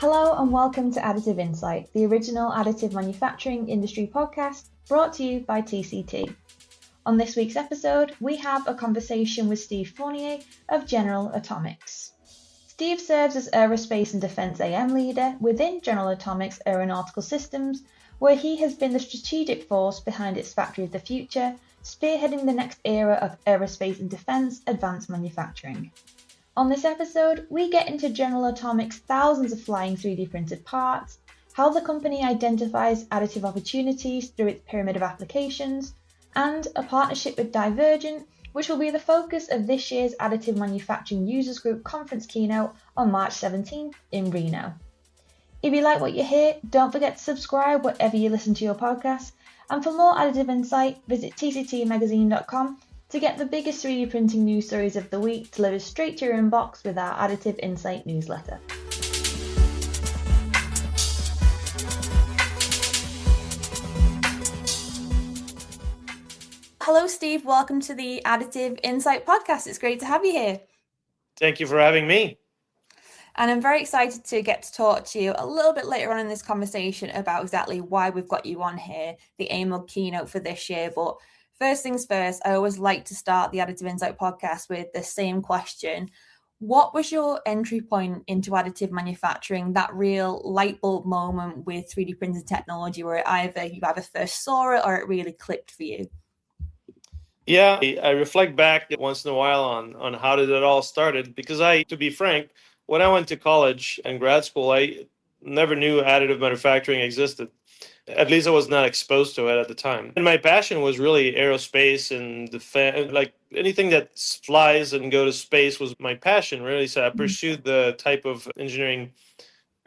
Hello and welcome to Additive Insight, the original additive manufacturing industry podcast brought to you by TCT. On this week's episode, we have a conversation with Steve Fournier of General Atomics. Steve serves as Aerospace and Defense AM leader within General Atomics Aeronautical Systems, where he has been the strategic force behind its Factory of the Future, spearheading the next era of aerospace and defense advanced manufacturing. On this episode, we get into General Atomics' thousands of flying 3D printed parts, how the company identifies additive opportunities through its pyramid of applications, and a partnership with Divergent, which will be the focus of this year's Additive Manufacturing Users Group conference keynote on March 17th in Reno. If you like what you hear, don't forget to subscribe wherever you listen to your podcasts, and for more Additive Insight, visit tctmagazine.com to get the biggest 3D printing news stories of the week delivered straight to your inbox with our Additive Insight newsletter. Hello, Steve. Welcome to the Additive Insight podcast. It's great to have you here. Thank you for having me. And I'm very excited to get to talk to you a little bit later on in this conversation about exactly why we've got you on here, the AMUG keynote for this year. But first things first, I always like to start the Additive Insight podcast with the same question. What was your entry point into additive manufacturing, that real light bulb moment with 3D printing technology where you either first saw it or it really clicked for you? Yeah, I reflect back once in a while on how did it all started, because to be frank, when I went to college and grad school, I never knew additive manufacturing existed. At least I was not exposed to it at the time. And my passion was really aerospace and defense, like anything that flies and go to space was my passion, really. So I pursued the type of engineering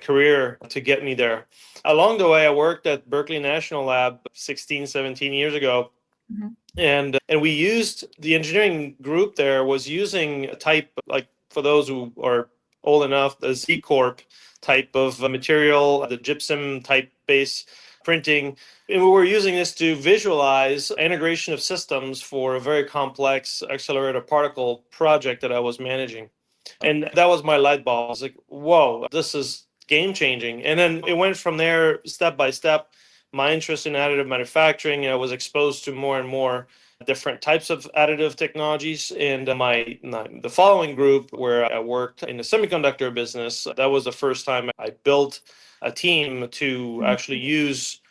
career to get me there. Along the way, I worked at Berkeley National Lab 16, 17 years ago. Mm-hmm. And we used, the engineering group there was using a type, like for those who are old enough, the Z Corp type of material, the gypsum type base printing. And we were using this to visualize integration of systems for a very complex accelerator particle project that I was managing. And that was my light bulb. I was like, whoa, this is game changing. And then it went from there step by step. My interest in additive manufacturing, I was exposed to more and more different types of additive technologies. And the following group where I worked in the semiconductor business, that was the first time I built a team to actually use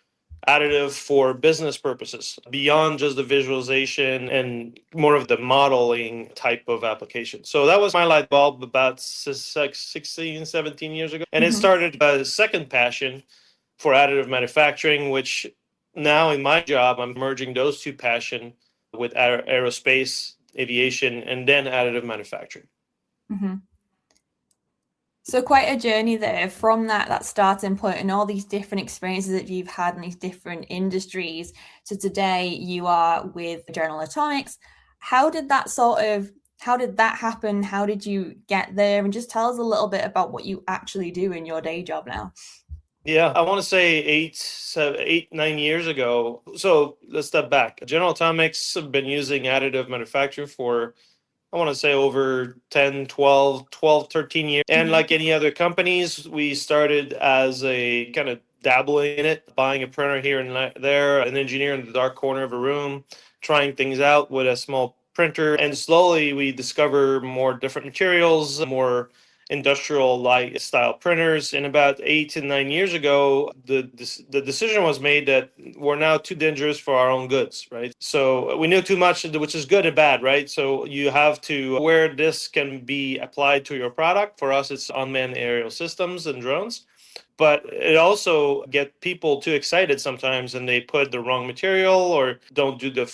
additive for business purposes beyond just the visualization and more of the modeling type of application. So that was my light bulb about 16, 17 years ago. And it started a second passion for additive manufacturing, which now in my job, I'm merging those two passions with aerospace, aviation, and then additive manufacturing. Mm-hmm. So quite a journey there from that starting point and all these different experiences that you've had in these different industries. So today you are with General Atomics. How did that happen? How did you get there? And just tell us a little bit about what you actually do in your day job now. Yeah, I want to say 9 years ago. So let's step back. General Atomics have been using additive manufacturing for, I want to say over 10, 12, 13 years. And like any other companies, we started as a kind of dabbling in it, buying a printer here and there, an engineer in the dark corner of a room, trying things out with a small printer. And slowly we discover more different materials, more industrial like style printers. And about 8 to 9 years ago, the decision was made that we're now too dangerous for our own goods, right? So we knew too much, which is good and bad, right? So you have to, where this can be applied to your product. For us, it's unmanned aerial systems and drones. But it also get people too excited sometimes, and they put the wrong material or don't do the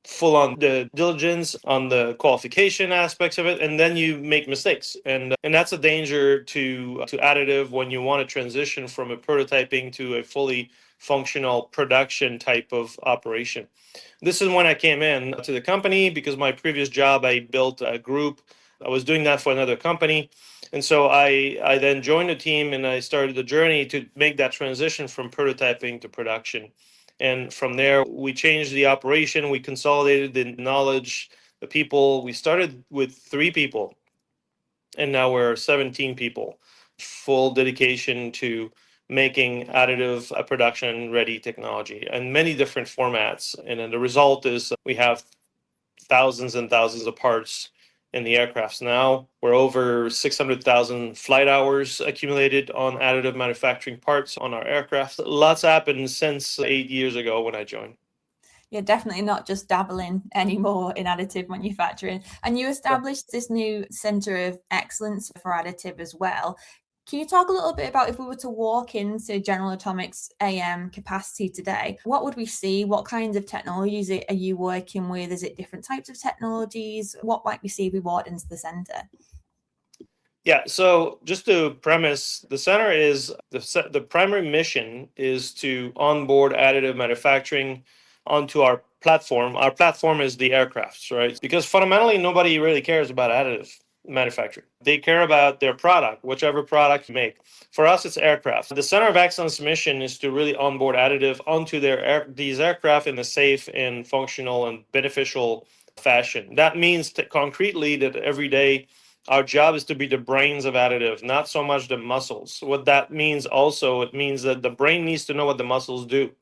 full on the diligence on the qualification aspects of it, and then you make mistakes, and that's a danger to additive when you want to transition from a prototyping to a fully functional production type of operation. This is when I came in to the company, because my previous job I built a group. I was doing that for another company, and so I then joined the team and I started the journey to make that transition from prototyping to production. And from there, we changed the operation. We consolidated the knowledge, the people. We started with 3 people, and now we're 17 people full dedication to making additive production ready technology in many different formats. And then the result is we have thousands and thousands of parts in the aircrafts now. We're over 600,000 flight hours accumulated on additive manufacturing parts on our aircraft. Lots happened since 8 years ago when I joined. You're definitely not just dabbling anymore in additive manufacturing. And you established this new Center of Excellence for Additive as well. Can you talk a little bit about if we were to walk into General Atomics AM capacity today, what would we see? What kinds of technologies are you working with? Is it different types of technologies? What might we see if we walked into the center? Yeah, so just to premise, the center is the primary mission is to onboard additive manufacturing onto our platform. Our platform is the aircrafts, right? Because fundamentally, nobody really cares about additive manufacturing. They care about their product, whichever product you make. For us, it's aircraft. The Center of Excellence mission is to really onboard additive onto these aircraft in a safe and functional and beneficial fashion. That means concretely that every day our job is to be the brains of additive, not so much the muscles. What that means also, it means that the brain needs to know what the muscles do.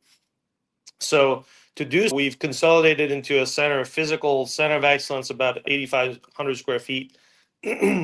So to do so, we've consolidated into a physical center of excellence, about 8,500 square feet.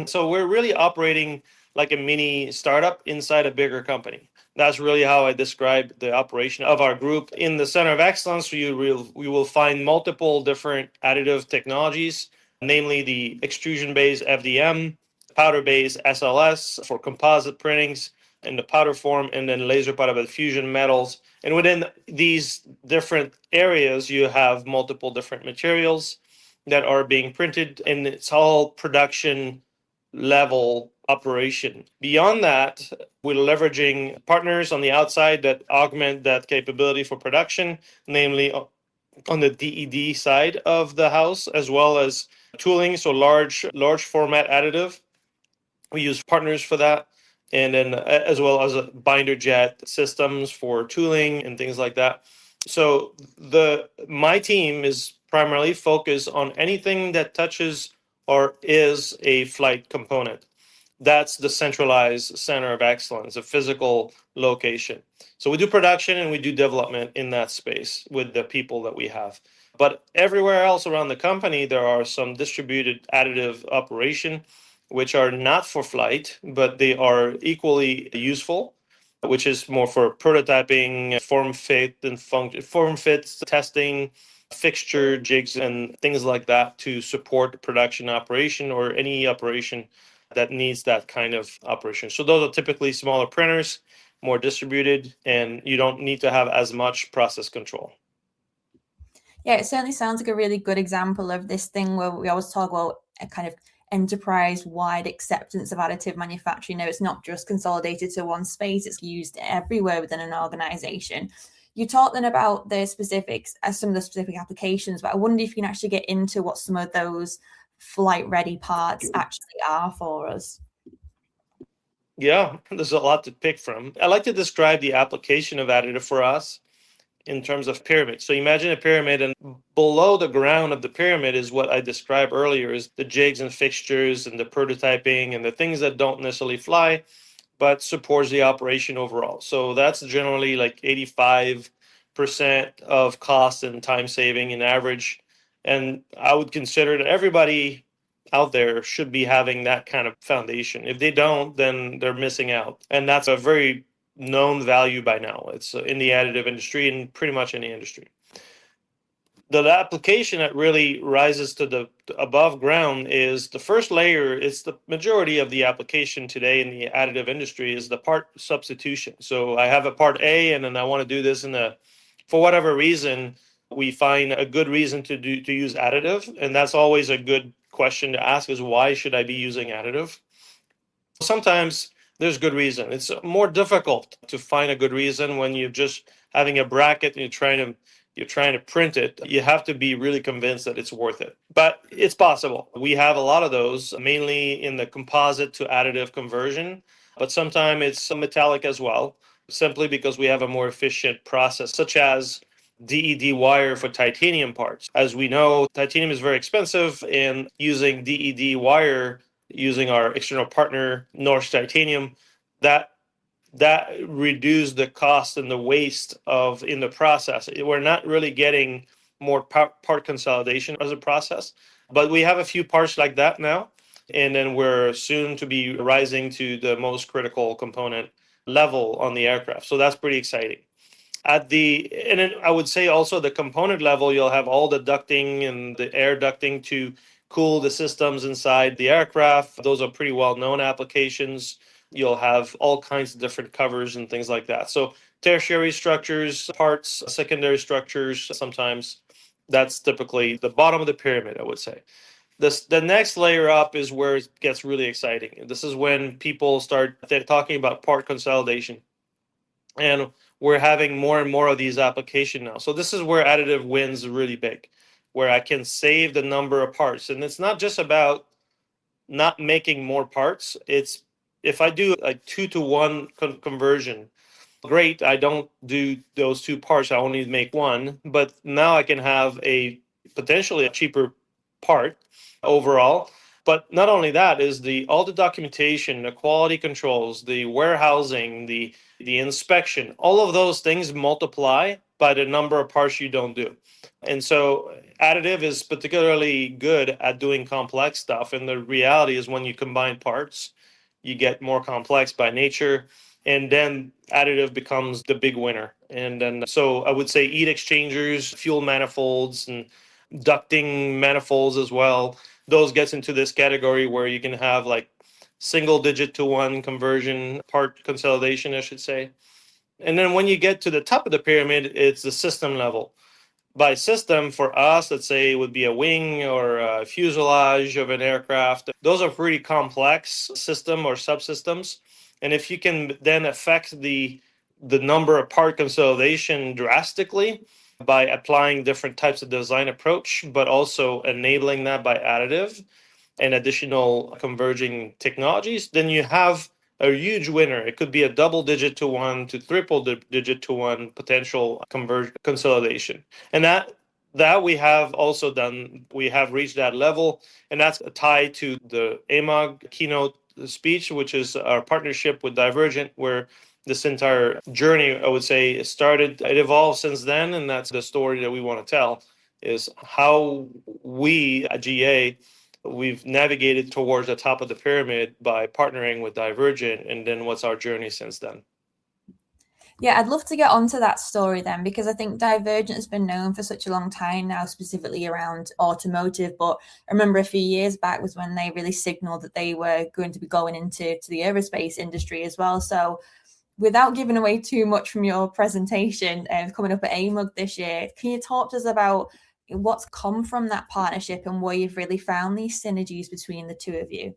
So we're really operating like a mini startup inside a bigger company. That's really how I describe the operation of our group. In the Center of Excellence, we will find multiple different additive technologies, namely the extrusion-based FDM, powder-based SLS for composite printings in the powder form, and then laser powder fusion metals. And within these different areas, you have multiple different materials that are being printed, and it's all production level operation. Beyond that, we're leveraging partners on the outside that augment that capability for production, namely on the DED side of the house, as well as tooling, so large format additive. We use partners for that, and then as well as binder jet systems for tooling and things like that. So my team is primarily focused on anything that touches or is a flight component. That's the centralized center of excellence, a physical location. So we do production and we do development in that space with the people that we have. But everywhere else around the company, there are some distributed additive operation, which are not for flight, but they are equally useful, which is more for prototyping, form fit testing, fixture jigs, and things like that to support production operation or any operation that needs that kind of operation. So those are typically smaller printers, more distributed, and you don't need to have as much process control. Yeah, it certainly sounds like a really good example of this thing where we always talk about a kind of enterprise-wide acceptance of additive manufacturing. It's not just consolidated to one space, it's used everywhere within an organization. You talked then about the specifics, some of the specific applications, but I wonder if you can actually get into what some of those flight-ready parts actually are for us. Yeah, there's a lot to pick from. I like to describe the application of additive for us in terms of pyramid. So imagine a pyramid, and below the ground of the pyramid is what I described earlier, is the jigs and fixtures and the prototyping and the things that don't necessarily fly, but supports the operation overall. So that's generally like 85% of cost and time saving in average. And I would consider that everybody out there should be having that kind of foundation. If they don't, then they're missing out. And that's a very known value by now. It's in the additive industry and pretty much any industry. The application that really rises to the above ground is the first layer. It's the majority of the application today in the additive industry is the part substitution. So I have a part A and then I want to do this for whatever reason, we find a good reason to use additive. And that's always a good question to ask, is why should I be using additive? Sometimes there's good reason. It's more difficult to find a good reason when you're just having a bracket and you're trying to print it. You have to be really convinced that it's worth it. But it's possible. We have a lot of those, mainly in the composite to additive conversion, but sometimes it's metallic as well, simply because we have a more efficient process, such as DED wire for titanium parts. As we know, titanium is very expensive, and using DED wire, using our external partner, Norsk Titanium, that reduce the cost and the waste in the process. We're not really getting more part consolidation as a process, but we have a few parts like that now. And then we're soon to be rising to the most critical component level on the aircraft. So that's pretty exciting. And then I would say also the component level, you'll have all the ducting and the air ducting to cool the systems inside the aircraft. Those are pretty well-known applications. You'll have all kinds of different covers and things like that. So tertiary structures, parts, secondary structures, sometimes that's typically the bottom of the pyramid, I would say. The next layer up is where it gets really exciting. This is when people start talking about part consolidation. And we're having more and more of these applications now. So this is where additive wins really big, where I can save the number of parts. And it's not just about not making more parts. It's if I do a 2-to-1 conversion, great. I don't do those two parts. I only make one. But now I can have potentially a cheaper part overall. But not only that is all the documentation, the quality controls, the warehousing, the inspection, all of those things multiply by the number of parts you don't do. And so additive is particularly good at doing complex stuff. And the reality is when you combine parts, you get more complex by nature. And then additive becomes the big winner. And then so I would say heat exchangers, fuel manifolds, and ducting manifolds as well. Those gets into this category where you can have like single digit to one conversion, part consolidation, I should say. And then when you get to the top of the pyramid, it's the system level. By system, for us, let's say it would be a wing or a fuselage of an aircraft. Those are pretty complex system or subsystems. And if you can then affect the number of part consolidation drastically by applying different types of design approach, but also enabling that by additive and additional converging technologies, then you have a huge winner. It could be a double digit to one to triple digit to one potential consolidation. And that we have also done. We have reached that level, and that's tied to the AMUG keynote speech, which is our partnership with Divergent, where this entire journey, I would say, started. It evolved since then, and that's the story that we want to tell, is how we at GA, we've navigated towards the top of the pyramid by partnering with Divergent, and then what's our journey since then. Yeah, I'd love to get onto that story then, because I think Divergent has been known for such a long time now, specifically around automotive. But I remember a few years back was when they really signaled that they were going to be going into the aerospace industry as well. So without giving away too much from your presentation coming up at AMUG this year, can you talk to us about what's come from that partnership and where you've really found these synergies between the two of you?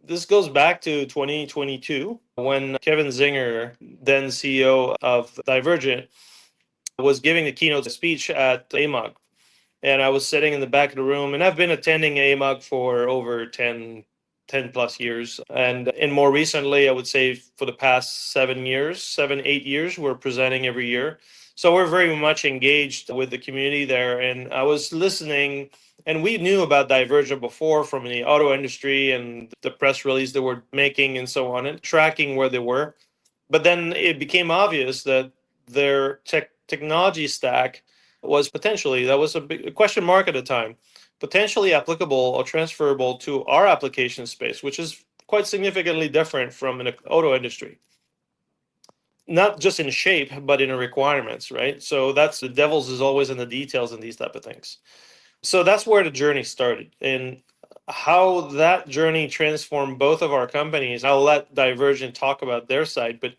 This goes back to 2022 when Kevin Zinger, then CEO of Divergent, was giving the keynote speech at AMUG. And I was sitting in the back of the room, and I've been attending AMUG for over 10 plus years. And more recently, I would say for the past 7, 8 years, we're presenting every year. So we're very much engaged with the community there. And I was listening, and we knew about Divergent before from the auto industry and the press release they were making and so on, and tracking where they were. But then it became obvious that their technology stack was potentially, that was a big question mark at the time, potentially applicable or transferable to our application space, which is quite significantly different from an auto industry. Not just in shape, but in the requirements, right? So that's the devil's is always in the details in these type of things. So that's where the journey started. And how that journey transformed both of our companies, I'll let Divergent talk about their side, but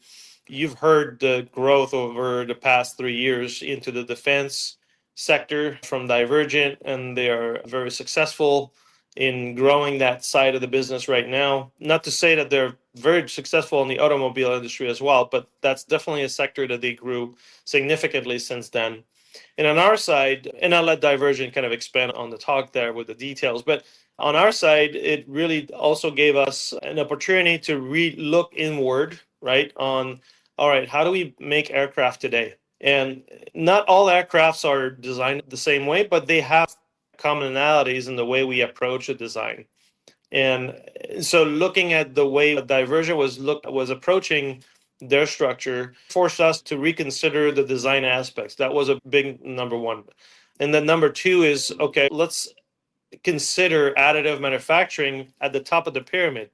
you've heard the growth over the past 3 years into the defense sector from Divergent, and they are very successful in growing that side of the business right now. Not to say that they're very successful in the automobile industry as well, but that's definitely a sector that they grew significantly since then. And on our side, and I'll let Divergent kind of expand on the talk there with the details, but on our side, it really also gave us an opportunity to look inward, right, on, all right, how do we make aircraft today? And not all aircrafts are designed the same way, but they have commonalities in the way we approach a design. And so looking at the way Divergent was approaching their structure forced us to reconsider the design aspects. That was a big number one. And then number two is, okay, let's consider additive manufacturing at the top of the pyramid,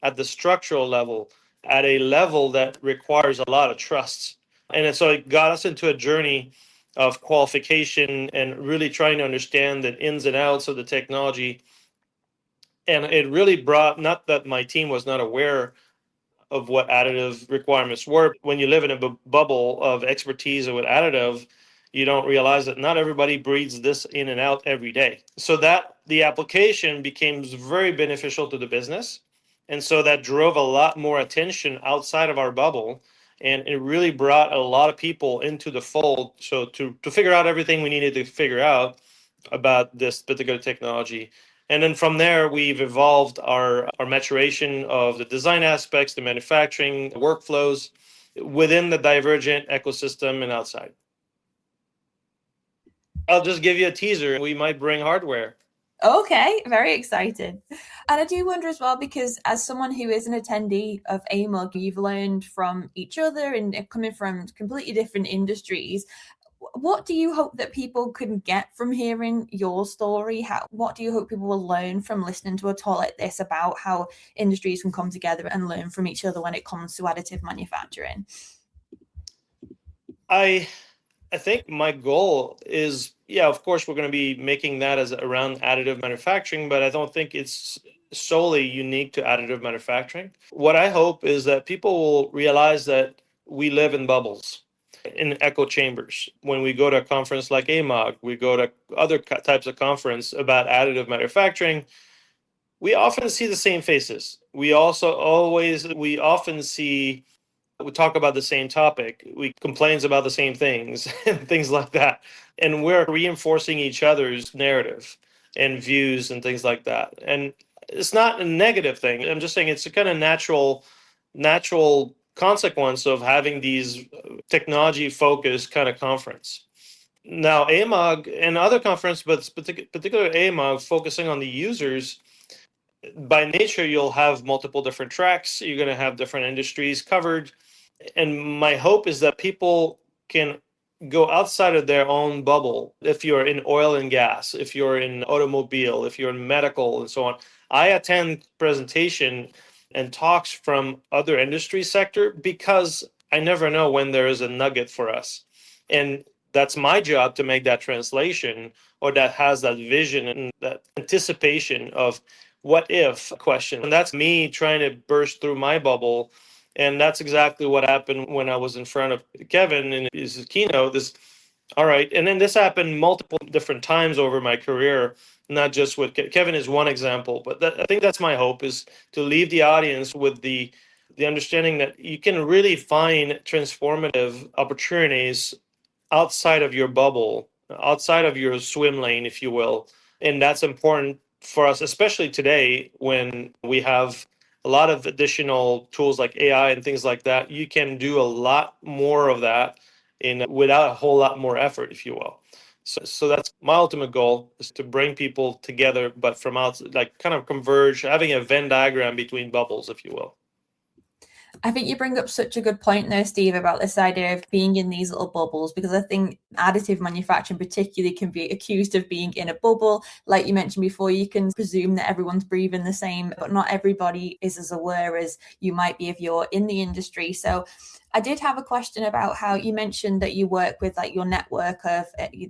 at the structural level, at a level that requires a lot of trust. And so it got us into a journey of qualification and really trying to understand the ins and outs of the technology. And it really brought, not that my team was not aware of what additive requirements were. When you live in a bubble of expertise with additive, you don't realize that not everybody breathes this in and out every day. So that the application became very beneficial to the business. And so that drove a lot more attention outside of our bubble. And it really brought a lot of people into the fold. So to figure out everything we needed to figure out about this particular technology. And then from there, we've evolved our maturation of the design aspects, the manufacturing workflows within the Divergent ecosystem and outside. I'll just give you a teaser. We might bring hardware. Okay, very excited. And I do wonder as well, because as someone who is an attendee of AMUG, you've learned from each other and coming from completely different industries. What do you hope that people can get from hearing your story? What do you hope people will learn from listening to a talk like this about how industries can come together and learn from each other when it comes to additive manufacturing? I think my goal is, yeah, of course, we're going to be making that as around additive manufacturing, but I don't think it's solely unique to additive manufacturing. What I hope is that people will realize that we live in bubbles, in echo chambers. When we go to a conference like AMUG, we go to other types of conference about additive manufacturing, we often see the same faces. We often see, we talk about the same topic. We complains about the same things and things like that. And we're reinforcing each other's narrative and views and things like that. And it's not a negative thing. I'm just saying it's a kind of natural consequence of having these technology focused kind of conference. Now, AMUG and other conference, but particular AMUG focusing on the users, by nature, you'll have multiple different tracks. You're going to have different industries covered. And my hope is that people can go outside of their own bubble. If you're in oil and gas, if you're in automobile, if you're in medical and so on. I attend presentation and talks from other industry sector because I never know when there is a nugget for us. And that's my job to make that translation, or that has that vision and that anticipation of what if question. And that's me trying to burst through my bubble. And that's exactly what happened when I was in front of Kevin in his keynote. All right. And then this happened multiple different times over my career, not just with Kevin is one example, but I think that's my hope, is to leave the audience with the understanding that you can really find transformative opportunities outside of your bubble, outside of your swim lane, if you will. And that's important for us, especially today when we have a lot of additional tools like AI and things like that. You can do a lot more of that without a whole lot more effort, if you will. So that's my ultimate goal, is to bring people together, but from outside, like kind of converge, having a Venn diagram between bubbles, if you will. I think you bring up such a good point there, Steve, about this idea of being in these little bubbles, because I think additive manufacturing particularly can be accused of being in a bubble. Like you mentioned before, you can presume that everyone's breathing the same, but not everybody is as aware as you might be if you're in the industry. So I did have a question about how you mentioned that you work with like your network of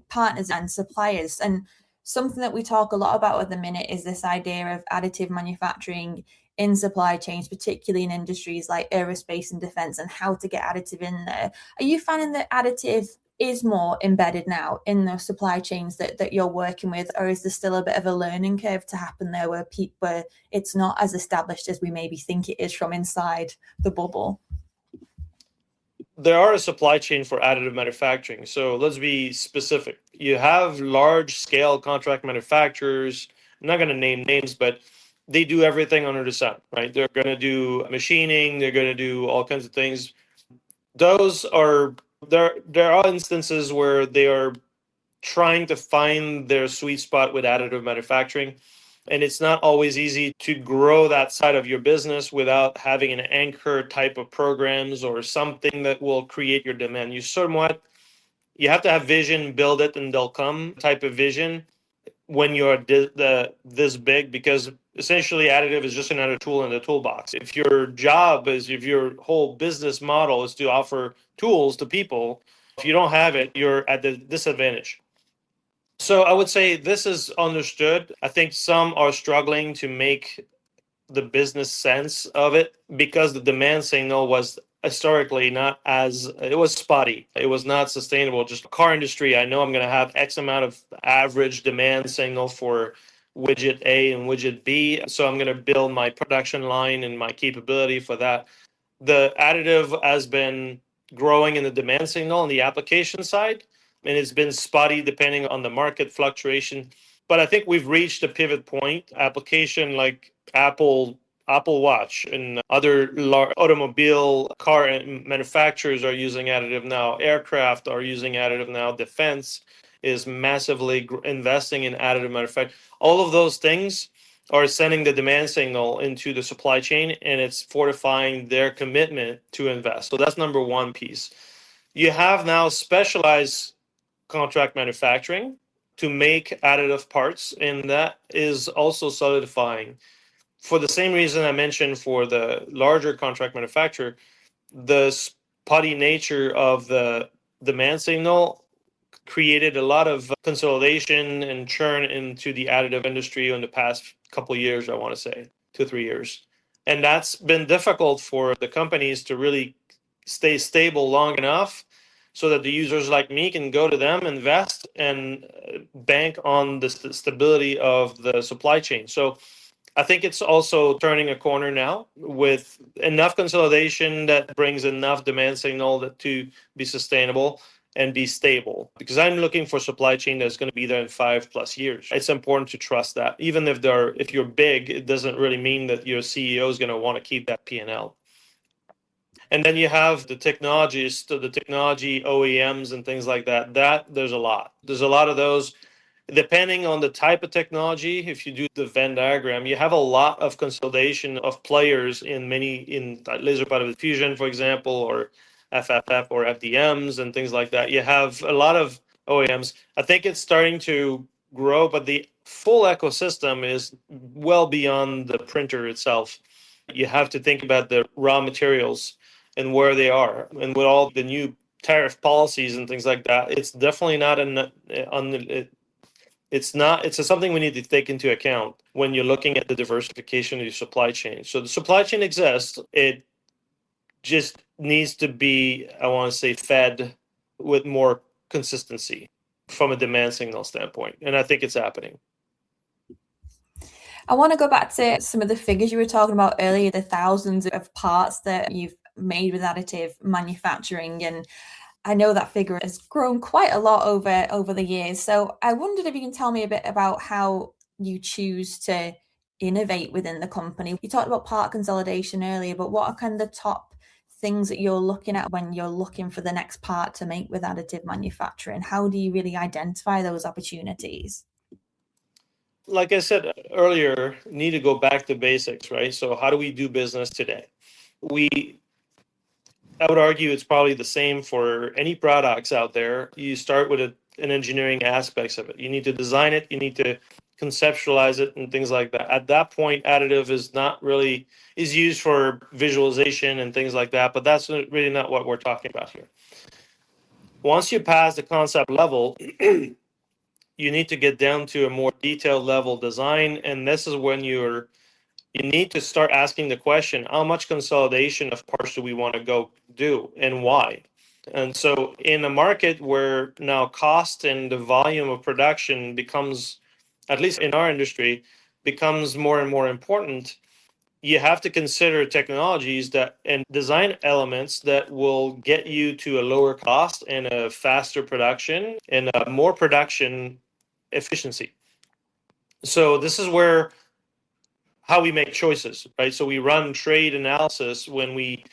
partners and suppliers. And something that we talk a lot about at the minute is this idea of additive manufacturing in supply chains, particularly in industries like aerospace and defense, and how to get additive in there. Are you finding that additive is more embedded now in the supply chains that you're working with, or is there still a bit of a learning curve to happen there where it's not as established as we maybe think it is from inside the bubble? There are a supply chain for additive manufacturing. So let's be specific. You have large scale contract manufacturers. I'm not going to name names, but they do everything under the sun, right? They're going to do machining. They're going to do all kinds of things. There are instances where they are trying to find their sweet spot with additive manufacturing. And it's not always easy to grow that side of your business without having an anchor type of programs or something that will create your demand. You have to have vision, build it, and they'll come type of vision when you're this big, because essentially additive is just another tool in the toolbox. If your whole business model is to offer tools to people, if you don't have it, you're at the disadvantage. So I would say this is understood. I think some are struggling to make the business sense of it because the demand signal was historically it was spotty. It was not sustainable. Just car industry, I know I'm going to have X amount of average demand signal for widget A and widget B. So I'm going to build my production line and my capability for that. The additive has been growing in the demand signal on the application side, and it's been spotty depending on the market fluctuation. But I think we've reached a pivot point. Application like Apple Watch and other automobile car manufacturers are using additive now. Aircraft are using additive now. Defense is massively investing in additive manufacturing. All of those things are sending the demand signal into the supply chain, and it's fortifying their commitment to invest. So that's number one piece. You have now specialized contract manufacturing to make additive parts, and that is also solidifying. For the same reason I mentioned for the larger contract manufacturer, the spotty nature of the demand signal created a lot of consolidation and churn into the additive industry in the past couple of years, I want to say 2-3 years. And that's been difficult for the companies to really stay stable long enough so that the users like me can go to them, invest, and bank on the stability of the supply chain. So I think it's also turning a corner now with enough consolidation that brings enough demand signal to be sustainable and be stable. Because I'm looking for supply chain that's going to be there in 5+ years. It's important to trust that. Even if you're big, it doesn't really mean that your CEO is going to want to keep that P&L. And then you have the technologies, the technology OEMs and things like that. There's a lot. There's a lot of those. Depending on the type of technology, if you do the Venn diagram, you have a lot of consolidation of players in laser powder fusion, for example, or FFF or FDMs and things like that. You have a lot of OEMs. I think it's starting to grow, but the full ecosystem is well beyond the printer itself. You have to think about the raw materials and where they are. And with all the new tariff policies and things like that, it's definitely not it's something we need to take into account when you're looking at the diversification of your supply chain. So the supply chain exists. It just needs to be, I want to say, fed with more consistency from a demand signal standpoint. And I think it's happening. I want to go back to some of the figures you were talking about earlier, the thousands of parts that you've made with additive manufacturing. And I know that figure has grown quite a lot over the years. So I wondered if you can tell me a bit about how you choose to innovate within the company. You talked about part consolidation earlier, but what are kind of the top things that you're looking at when you're looking for the next part to make with additive manufacturing? How do you really identify those opportunities? Like I said earlier, need to go back to basics, right? So how do we do business today? I would argue it's probably the same for any products out there. You start with an engineering aspects of it. You need to design it. You need to conceptualize it and things like that. At that point, additive is used for visualization and things like that, but that's really not what we're talking about here. Once you pass the concept level, you need to get down to a more detailed level design, and this is when you need to start asking the question, how much consolidation of parts do we want to go do and why? And so in a market where now cost and the volume of production becomes, at least in our industry, becomes more and more important, you have to consider technologies and design elements that will get you to a lower cost and a faster production and a more production efficiency. So this is how we make choices, right? So we run trade analysis when we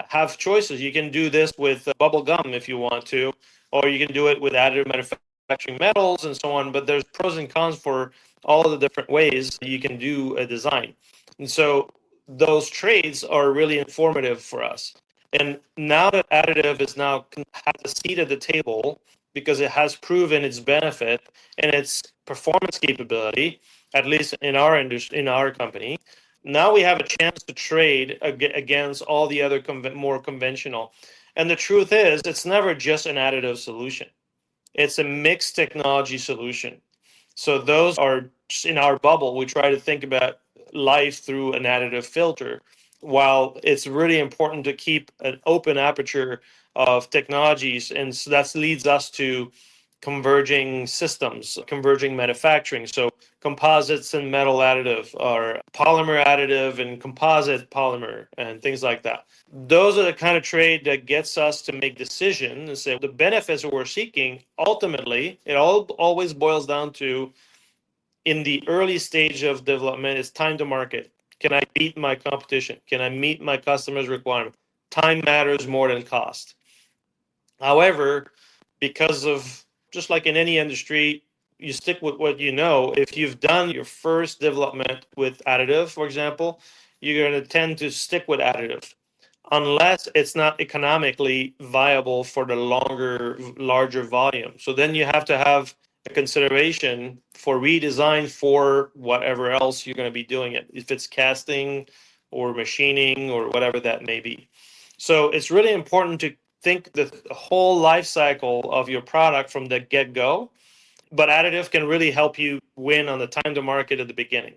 have choices. You can do this with bubble gum if you want to, or you can do it with additive manufacturing metals and so on. But there's pros and cons for all the different ways you can do a design. And so those trades are really informative for us. And now that additive is now has a seat at the table because it has proven its benefit and its performance capability, at least in our industry, in our company, now we have a chance to trade against all the other more conventional. And the truth is, it's never just an additive solution. It's a mixed technology solution. So those are in our bubble. We try to think about life through an additive filter, while it's really important to keep an open aperture of technologies. And so that leads us to converging systems, converging manufacturing. So composites and metal additive, or polymer additive and composite polymer, and things like that. Those are the kind of trade that gets us to make decisions and say the benefits that we're seeking. Ultimately, it always boils down to, in the early stage of development, is time to market. Can I beat my competition? Can I meet my customers' requirement? Time matters more than cost. However, because of, just like in any industry, you stick with what you know. If you've done your first development with additive, for example, you're going to tend to stick with additive unless it's not economically viable for the larger volume. So then you have to have a consideration for redesign for whatever else you're going to be doing it, if it's casting or machining or whatever that may be. So it's really important to think the whole life cycle of your product from the get-go, but additive can really help you win on the time to market at the beginning.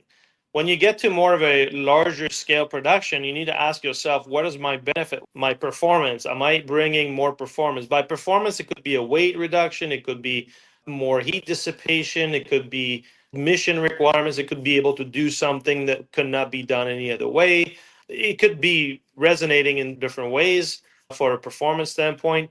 When you get to more of a larger scale production, you need to ask yourself, what is my benefit, my performance? Am I bringing more performance? By performance, it could be a weight reduction, it could be more heat dissipation, it could be mission requirements, it could be able to do something that could not be done any other way. It could be resonating in different ways for a performance standpoint.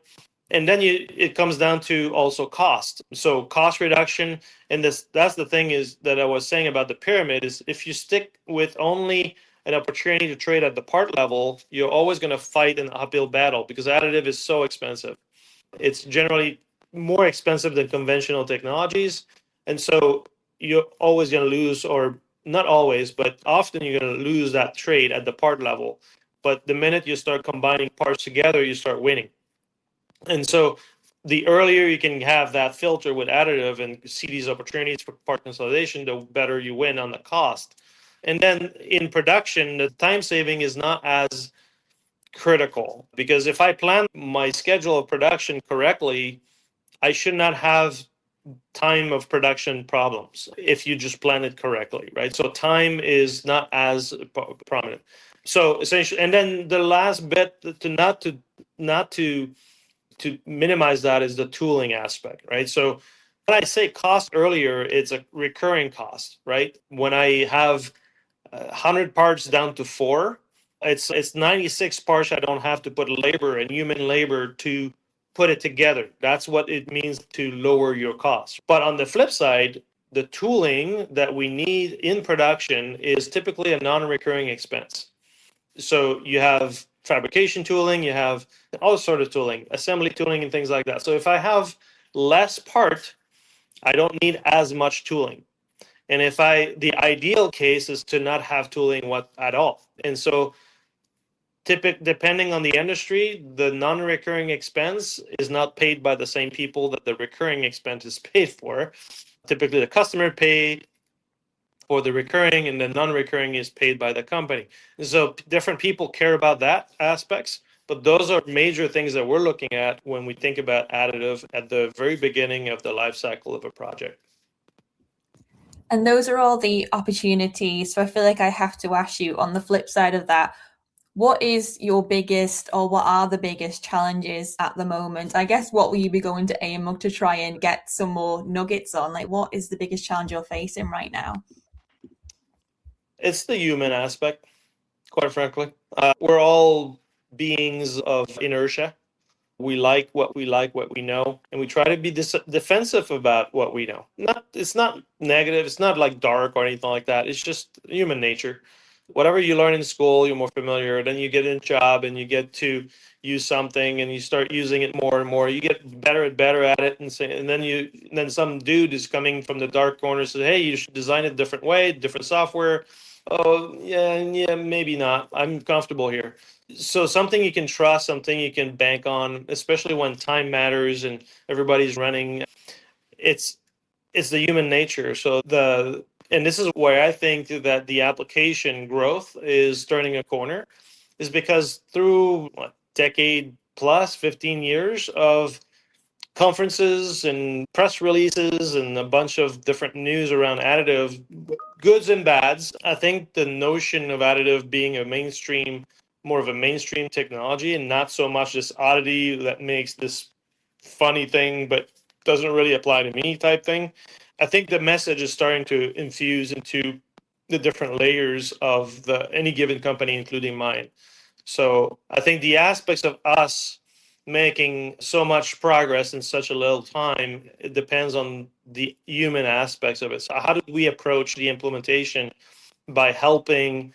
And then it comes down to also cost. So cost reduction, and that's the thing is that I was saying about the pyramid, is if you stick with only an opportunity to trade at the part level, you're always going to fight an uphill battle because additive is so expensive. It's generally more expensive than conventional technologies. And so you're always going to lose, or not always, but often you're going to lose that trade at the part level. But the minute you start combining parts together, you start winning. And so the earlier you can have that filter with additive and see these opportunities for part consolidation, the better you win on the cost. And then in production, the time saving is not as critical, because if I plan my schedule of production correctly, I should not have time of production problems if you just plan it correctly, right? So time is not as prominent. So essentially, and then the last bit not to minimize that is the tooling aspect, right? So when I say cost earlier, it's a recurring cost, right? When I have 100 parts down to 4, it's 96 parts I don't have to put labor and human labor to put it together. That's what it means to lower your cost. But on the flip side, the tooling that we need in production is typically a non-recurring expense. So you have fabrication tooling, you have all sort of tooling, assembly tooling, and things like that. So if I have less part, I don't need as much tooling. And the ideal case is to not have tooling at all. And so depending on the industry, the non-recurring expense is not paid by the same people that the recurring expense is paid for. Typically the customer paid for the recurring, and the non-recurring is paid by the company. And so different people care about that aspects, but those are major things that we're looking at when we think about additive at the very beginning of the life cycle of a project. And those are all the opportunities. So I feel like I have to ask you, on the flip side of that, what is your biggest, or what are the biggest challenges at the moment? I guess what will you be going to AMUG to try and get some more nuggets on? Like, what is the biggest challenge you're facing right now? It's the human aspect, quite frankly. We're all beings of inertia. We like what we know, and we try to be defensive about what we know. It's not negative. It's not like dark or anything like that. It's just human nature. whatever you learn in school, you're more familiar. Then you get in a job and you get to use something and you start using it more and more. You get better and better at it, and then some dude is coming from the dark corner and says, "Hey, you should design it a different way, different software." Oh, yeah, maybe not. I'm comfortable here. So something you can trust, something you can bank on, especially when time matters and everybody's running. It's the human nature. And this is where I think that the application growth is turning a corner, is because through decade plus 15 years of conferences and press releases and a bunch of different news around additive, goods and bads, I think the notion of additive being more of a mainstream technology and not so much this oddity that makes this funny thing but doesn't really apply to me type thing. I think the message is starting to infuse into the different layers of any given company, including mine. So I think the aspects of us making so much progress in such a little time, it depends on the human aspects of it. So how do we approach the implementation by helping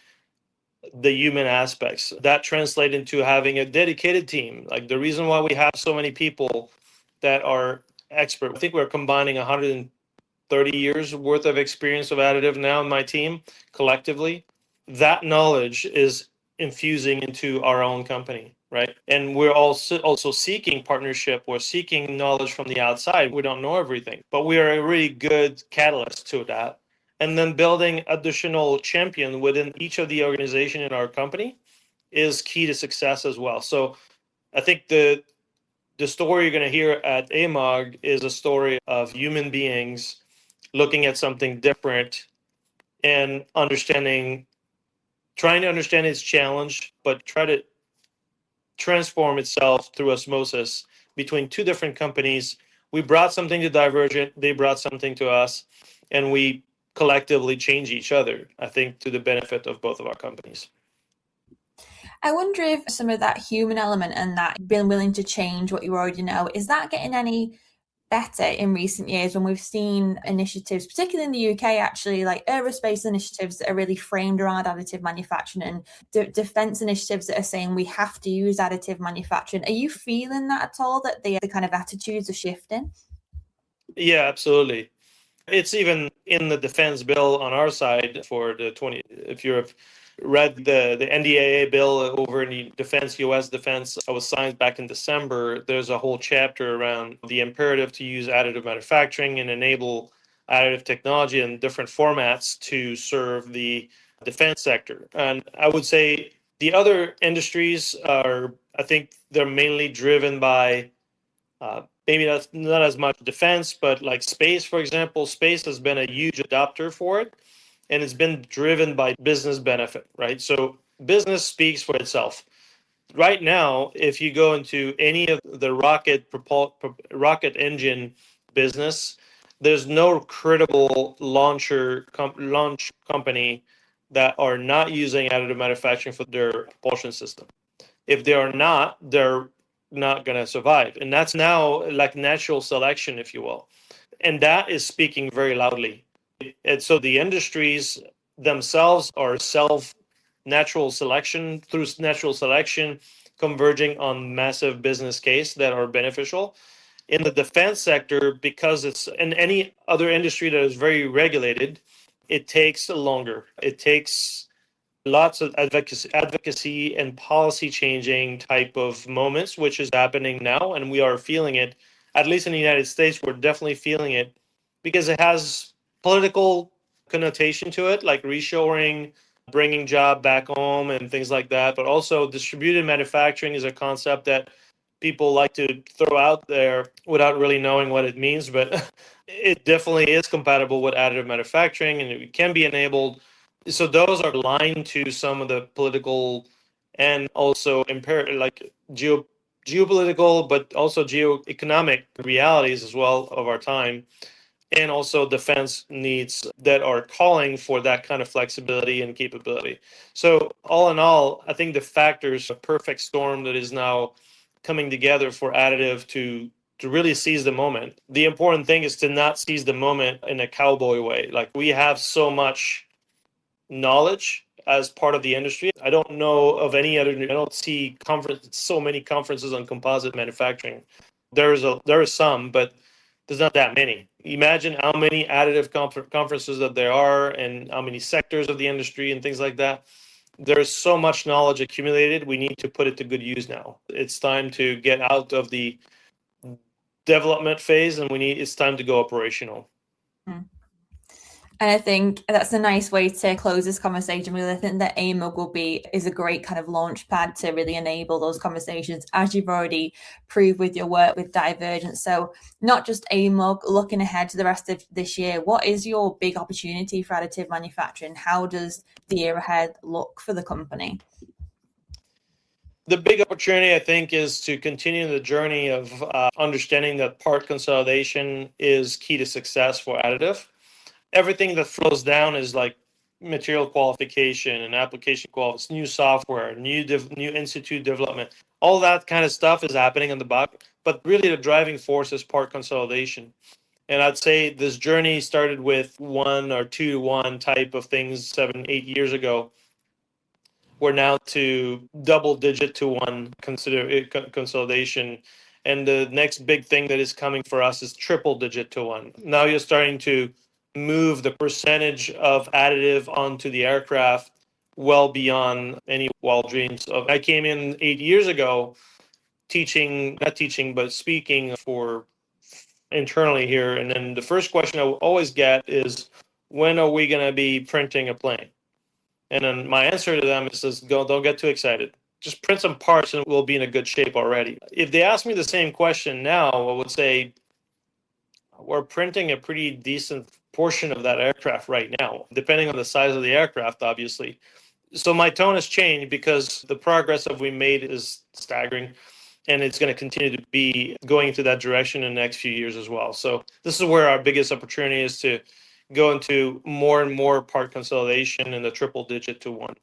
the human aspects? That translate into having a dedicated team. Like the reason why we have so many people that are expert. I think we're combining 130 years worth of experience of additive now in my team collectively. That knowledge is infusing into our own company, right? And we're also seeking partnership. We're seeking knowledge from the outside. We don't know everything, but we are a really good catalyst to that. And then building additional champion within each of the organization in our company is key to success as well. So I think the story you're going to hear at AMUG is a story of human beings looking at something different and trying to understand its challenge, but try to transform itself through osmosis between two different companies. We brought something to Divergent, they brought something to us, and we collectively change each other, I think, to the benefit of both of our companies. I wonder if some of that human element and that being willing to change what you already know, is that getting any better in recent years when we've seen initiatives, particularly in the UK, actually, like aerospace initiatives that are really framed around additive manufacturing and defense initiatives that are saying we have to use additive manufacturing. Are you feeling that at all, that the kind of attitudes are shifting? Yeah, absolutely. It's even in the defense bill on our side for if you've read the NDAA bill over in the US defense, I was signed back in December. There's a whole chapter around the imperative to use additive manufacturing and enable additive technology in different formats to serve the defense sector. And I would say the other industries I think they're mainly driven by maybe that's not as much defense, but like space, for example. Space has been a huge adopter for it, and it's been driven by business benefit, right? So business speaks for itself. Right now, if you go into any of the rocket engine business, there's no credible launch company that are not using additive manufacturing for their propulsion system. If they are not, they're not going to survive. And that's now like natural selection, if you will. And that is speaking very loudly. And so the industries themselves are natural selection, converging on massive business case that are beneficial. In the defense sector, because it's in any other industry that is very regulated, it takes longer. It takes lots of advocacy and policy changing type of moments, which is happening now, and we are feeling it. At least in the United States, we're definitely feeling it because it has political connotation to it, like reshoring, bringing job back home, and things like that. But also, distributed manufacturing is a concept that people like to throw out there without really knowing what it means. But it definitely is compatible with additive manufacturing, and it can be enabled. So those are aligned to some of the political and also geopolitical, but also geoeconomic realities as well of our time, and also defense needs that are calling for that kind of flexibility and capability. So all in all, I think the factors, a perfect storm that is now coming together for additive to really seize the moment. The important thing is to not seize the moment in a cowboy way. Like we have so much knowledge as part of the industry. I don't know of any other. I don't see so many conferences on composite manufacturing. There is some, but there's not that many. Imagine how many additive conferences that there are, and how many sectors of the industry and things like that. There's so much knowledge accumulated. We need to put it to good use now. It's time to get out of the development phase, and it's time to go operational. And I think that's a nice way to close this conversation, because I think that AMUG is a great kind of launch pad to really enable those conversations, as you've already proved with your work with Divergent. So not just AMUG, looking ahead to the rest of this year, what is your big opportunity for additive manufacturing? How does the year ahead look for the company? The big opportunity, I think, is to continue the journey of understanding that part consolidation is key to success for additive. Everything that flows down is like material qualification and application qualification, new software, new institute development. All that kind of stuff is happening in the back, but really the driving force is part consolidation. And I'd say this journey started with 1 or 2 to 1 type of things 7, 8 years ago. We're now to double-digit to 1 consolidation. And the next big thing that is coming for us is triple-digit to 1. Now you're starting to move the percentage of additive onto the aircraft well beyond any wild dreams of. I came in 8 years ago but speaking for internally here. And then the first question I will always get is, when are we going to be printing a plane? And then my answer to them is, don't get too excited. Just print some parts and we'll be in a good shape already. If they ask me the same question now, I would say we're printing a pretty decent portion of that aircraft right now, depending on the size of the aircraft, obviously. So my tone has changed because the progress that we made is staggering, and it's going to continue to be going into that direction in the next few years as well. So this is where our biggest opportunity is, to go into more and more part consolidation in the triple-digit to 1.